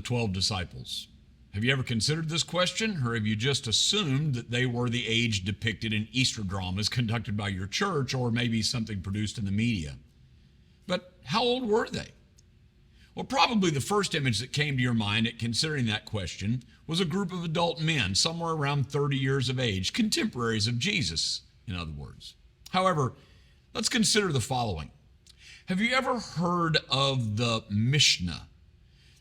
12 disciples? Have you ever considered this question, or have you just assumed that they were the age depicted in Easter dramas conducted by your church, or maybe something produced in the media? But how old were they? Well, probably the first image that came to your mind at considering that question was a group of adult men, somewhere around 30 years of age, contemporaries of Jesus, in other words. However, let's consider the following. Have you ever heard of the Mishnah?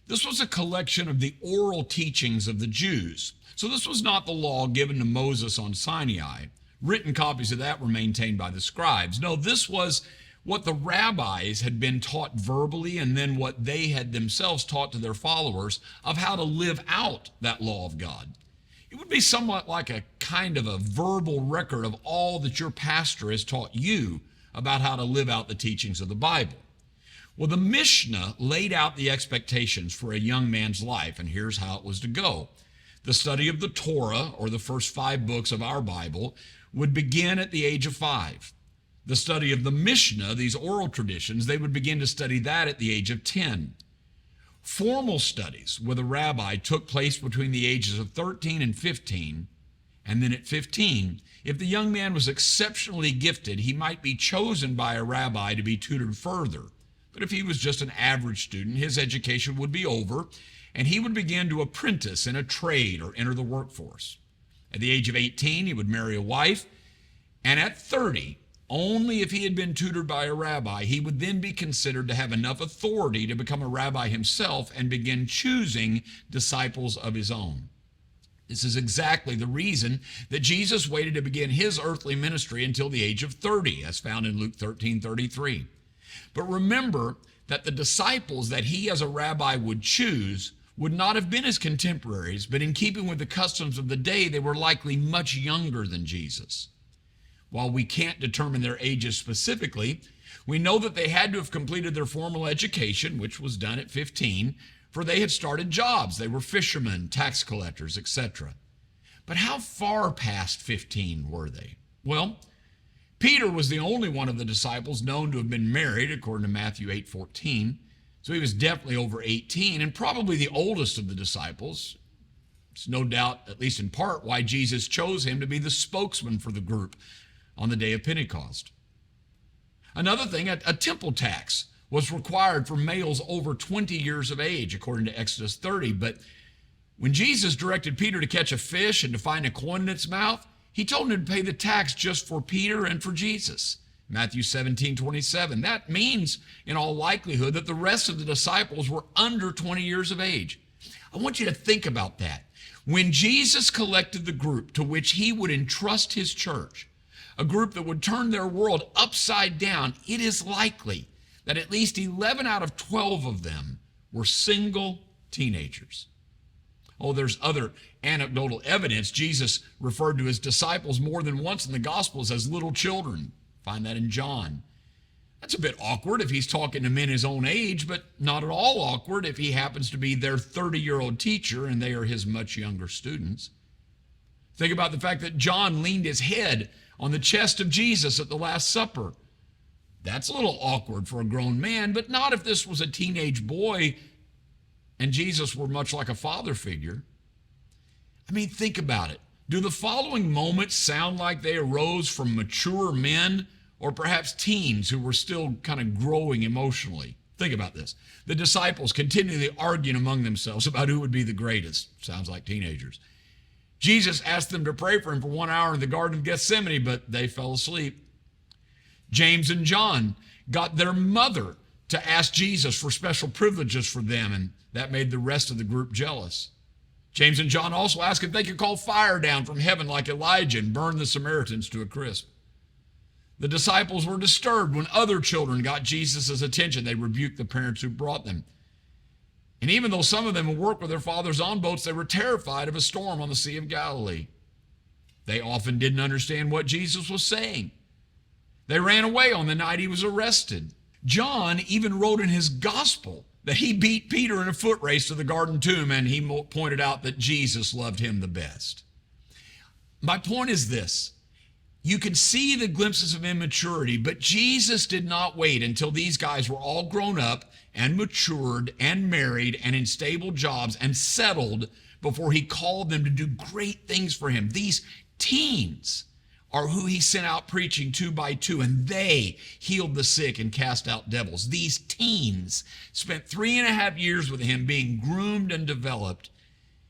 This was a collection of the oral teachings of the Jews. So this was not the law given to Moses on Sinai. Written copies of that were maintained by the scribes. No, this was what the rabbis had been taught verbally, and then what they had themselves taught to their followers of how to live out that law of God. It would be somewhat like a kind of a verbal record of all that your pastor has taught you about how to live out the teachings of the Bible. Well, the Mishnah laid out the expectations for a young man's life, and here's how it was to go. The study of the Torah, or the first 5 books of our Bible, would begin at the age of 5. The study of the Mishnah, these oral traditions, they would begin to study that at the age of 10. Formal studies with a rabbi took place between the ages of 13 and 15, and then at 15, if the young man was exceptionally gifted, he might be chosen by a rabbi to be tutored further. But if he was just an average student, his education would be over, and he would begin to apprentice in a trade or enter the workforce. At the age of 18, he would marry a wife, and at 30, only if he had been tutored by a rabbi, he would then be considered to have enough authority to become a rabbi himself and begin choosing disciples of his own. This is exactly the reason that Jesus waited to begin his earthly ministry until the age of 30, as found in Luke 13:33. But remember that the disciples that he as a rabbi would choose would not have been his contemporaries, but in keeping with the customs of the day, they were likely much younger than Jesus. While we can't determine their ages specifically, we know that they had to have completed their formal education, which was done at 15, for they had started jobs. They were fishermen, tax collectors, etc. But how far past 15 were they? Well, Peter was the only one of the disciples known to have been married, according to Matthew 8:14. So he was definitely over 18 and probably the oldest of the disciples. It's no doubt, at least in part, why Jesus chose him to be the spokesman for the group on the day of Pentecost. Another thing, a temple tax was required for males over 20 years of age, according to Exodus 30. But when Jesus directed Peter to catch a fish and to find a coin in its mouth, he told him to pay the tax just for Peter and for Jesus. Matthew 17:27. That means, in all likelihood, that the rest of the disciples were under 20 years of age. I want you to think about that. When Jesus collected the group to which he would entrust his church, a group that would turn their world upside down, it is likely that at least 11 out of 12 of them were single teenagers. Oh, there's other anecdotal evidence. Jesus referred to his disciples more than once in the Gospels as little children. Find that in John. That's a bit awkward if he's talking to men his own age, but not at all awkward if he happens to be their 30-year-old teacher and they are his much younger students. Think about the fact that John leaned his head on the chest of Jesus at the Last Supper. That's a little awkward for a grown man, but not if this was a teenage boy and Jesus were much like a father figure. I mean, think about it. Do the following moments sound like they arose from mature men or perhaps teens who were still kind of growing emotionally? Think about this. The disciples continually arguing among themselves about who would be the greatest. Sounds like teenagers. Jesus asked them to pray for him for 1 hour in the Garden of Gethsemane, but they fell asleep. James and John got their mother to ask Jesus for special privileges for them, and that made the rest of the group jealous. James and John also asked if they could call fire down from heaven like Elijah and burn the Samaritans to a crisp. The disciples were disturbed when other children got Jesus' attention. They rebuked the parents who brought them. And even though some of them would work with their fathers on boats, they were terrified of a storm on the Sea of Galilee. They often didn't understand what Jesus was saying. They ran away on the night he was arrested. John even wrote in his gospel that he beat Peter in a foot race to the garden tomb, and he pointed out that Jesus loved him the best. My point is this. You can see the glimpses of immaturity, but Jesus did not wait until these guys were all grown up and matured and married and in stable jobs and settled before he called them to do great things for him. These teens are who he sent out preaching 2 by 2, and they healed the sick and cast out devils. These teens spent 3.5 years with him being groomed and developed.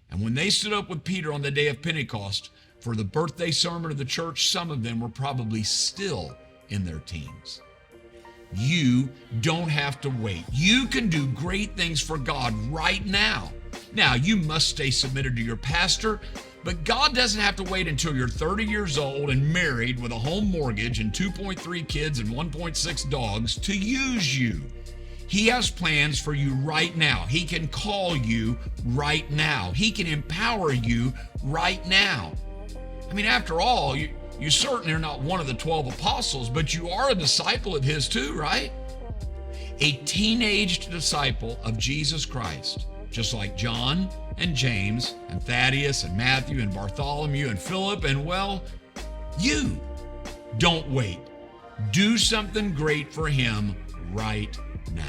And when they stood up with Peter on the day of Pentecost for the birthday sermon of the church, some of them were probably still in their teens. You don't have to wait. You can do great things for God right now. Now, you must stay submitted to your pastor, but God doesn't have to wait until you're 30 years old and married with a home mortgage and 2.3 kids and 1.6 dogs to use you. He has plans for you right now. He can call you right now. He can empower you right now. I mean, after all, you certainly are not one of the 12 apostles, but you are a disciple of his too, right? A teenage disciple of Jesus Christ, just like John and James and Thaddeus and Matthew and Bartholomew and Philip and, well, you. Don't wait. Do something great for him right now.